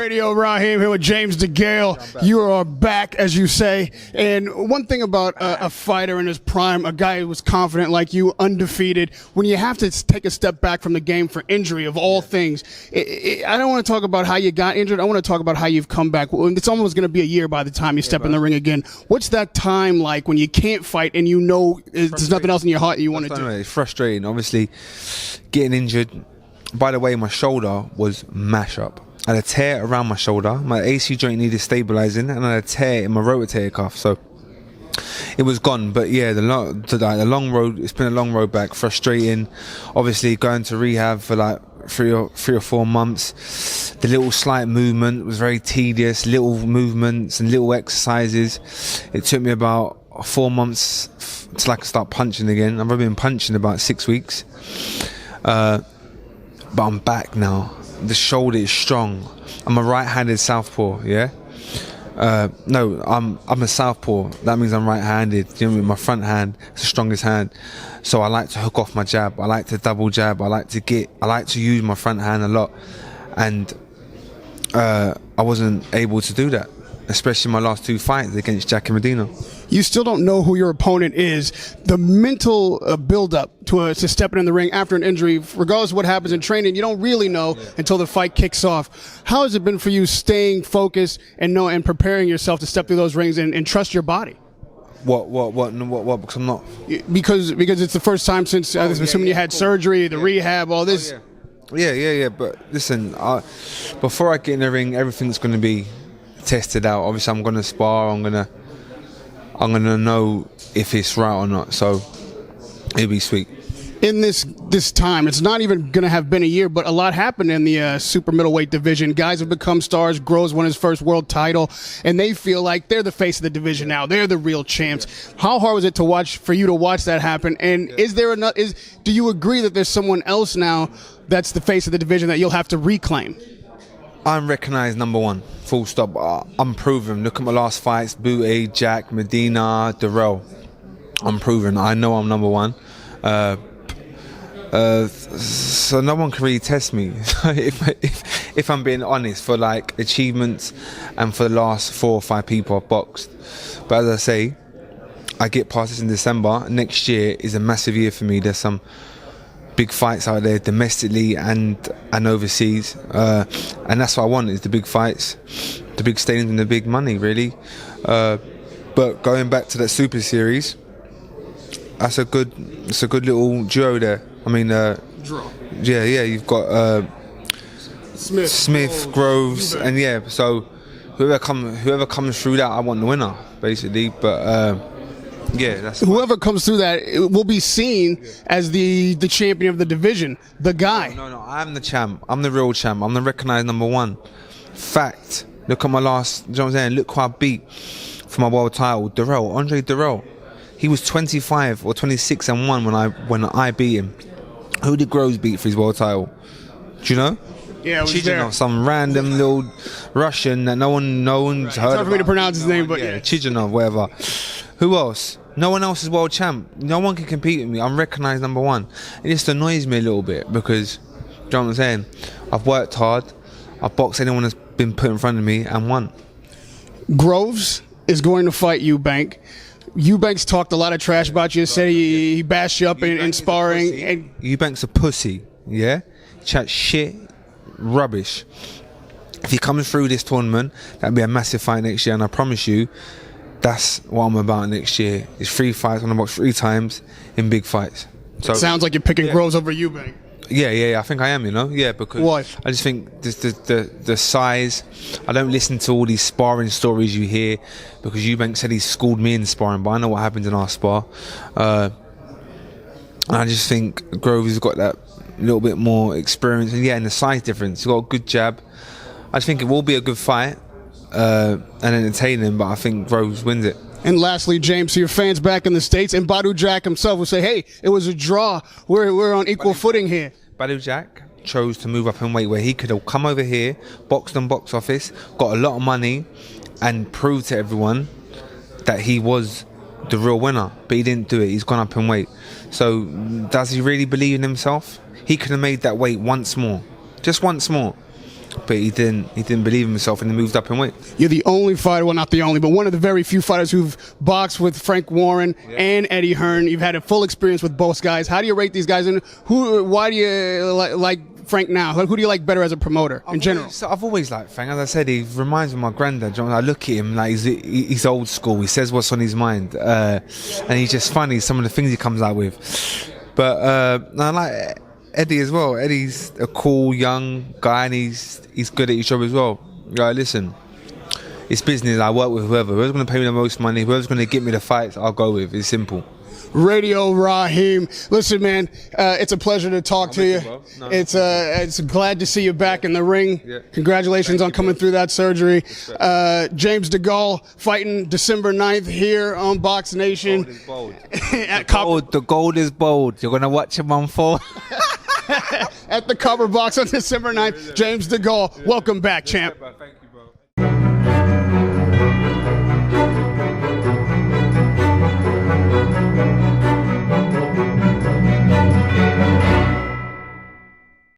Radio. Raheem here with James DeGale. You are back, as you say. And one thing about a fighter in his prime, a guy who was confident like you, undefeated, when you have to take a step back from the game for injury of all things, I don't want to talk about how you got injured. I want to talk about how you've come back. It's almost going to be a year by the time you step in the ring again. What's that time like when you can't fight and you know there's nothing else in your heart that you want to do? It's frustrating. Obviously, getting injured. By the way, my shoulder was mash up. I had a tear around my shoulder. My AC joint needed stabilizing, and I had a tear in my rotator cuff. So it was gone. But yeah, the long road. It's been a long road back. Frustrating. Obviously, going to rehab for like three or 4 months. The little slight movement was very tedious. Little movements and little exercises. It took me about 4 months till I could start punching again. I've been punching about 6 weeks. But I'm back now. The shoulder is strong. I'm a right-handed southpaw, yeah? No, I'm a southpaw. That means I'm right-handed. You know, with my front hand, it's the strongest hand. So I like to hook off my jab. I like to double jab. I like to use my front hand a lot. And I wasn't able to do that, especially in my last 2 fights against Jackie Medina. You still don't know who your opponent is. The mental build-up to stepping in the ring after an injury, regardless of what happens in training, you don't really know until the fight kicks off. How has it been for you staying focused and preparing yourself to step through those rings and trust your body? What? Because I'm not. Because it's the first time since assuming you had surgery, the rehab, all this. Yeah. But listen, before I get in the ring, everything's going to be tested out. Obviously, I'm going to spar. I'm gonna know if it's right or not. So it'll be sweet. In this time, it's not even going to have been a year, but a lot happened in the super middleweight division. Guys have become stars. Groves won his first world title, and they feel like they're the face of the division now. They're the real champs. How hard was it for you to watch that happen? And do you agree that there's someone else now that's the face of the division that you'll have to reclaim? I'm recognised number one. Full stop. I'm proven. Look at my last fights: Booty, Jack, Medina, Darrell. I'm proven. I know I'm number one. So no one can really test me if I'm being honest, for like achievements and for the last 4 or 5 people I've boxed. But as I say, I get past this in December. Next year is a massive year for me. There's some big fights out there domestically and overseas, and that's what I want, is the big fights, the big stadiums and the big money, really. But going back to that Super Series, it's a good little duo there. I mean, draw. Yeah, you've got Smith, Groves, and so whoever comes through that, I want the winner, basically. But that's whoever comes through that will be seen as the champion of the division, the guy. No, I'm the champ. I'm the real champ. I'm the recognised number one. Fact. Look at my last. You know what I'm saying? Look who I beat for my world title, Andre Darrell. He was 25 or 26-1 when I beat him. Who did Groves beat for his world title? Do you know? Yeah, it was Chichinov, some random little Russian that no one's heard. It's hard for me to pronounce his name, but yeah, Chichinov, whatever. Who else? No one else is world champ. No one can compete with me. I'm recognised number one. It just annoys me a little bit because, do you know what I'm saying? I've worked hard. I've boxed anyone that's been put in front of me and won. Groves is going to fight Eubank. Eubank's talked a lot of trash about you. Said he bashed you up in sparring. And Eubank's a pussy, yeah? Chat shit, rubbish. If he comes through this tournament, that'll be a massive fight next year, and I promise you, that's what I'm about next year. It's 3 fights. I'm going to box 3 times in big fights. So, it sounds like you're picking Groves over Eubank. Yeah, I think I am, because why? I just think the size. I don't listen to all these sparring stories you hear, because Eubank said he schooled me in sparring, but I know what happened in our spar. And I just think Groves has got that little bit more experience, and the size difference. He's got a good jab. I just think it will be a good fight and entertaining, but I think Groves wins it. And lastly, James, to your fans back in the States, and Badu Jack himself will say, hey, it was a draw. We're on equal footing here. Badu Jack chose to move up in weight, where he could have come over here, boxed on box office, got a lot of money, and proved to everyone that he was the real winner. But he didn't do it. He's gone up in weight. So does he really believe in himself? He could have made that weight once more. Just once more. but he didn't believe in himself and he moved up in weight. You're the only fighter, well, not the only, but one of the very few fighters who've boxed with Frank Warren and Eddie Hearn. You've had a full experience with both guys. How do you rate these guys, and why do you like Frank now? Who do you like better as a promoter in general? I've always liked Frank. As I said, he reminds me of my granddad. I look at him like he's old school. He says what's on his mind, and he's just funny. Some of the things he comes out with. But I like Eddie as well. Eddie's a cool young guy, and he's good at his job as well. Listen, it's business. I work with whoever's going to pay me the most money, whoever's going to get me the fights, I'll go with. It's simple. Radio Raheem. Listen, man, it's a pleasure to talk to you. It's glad to see you back in the ring. Yeah. Congratulations on coming through that surgery. James DeGale fighting December 9th here on Box Nation. The gold is bold. You're going to watch him unfold. At the Cover Box on December 9th. James DeGale, welcome back, champ.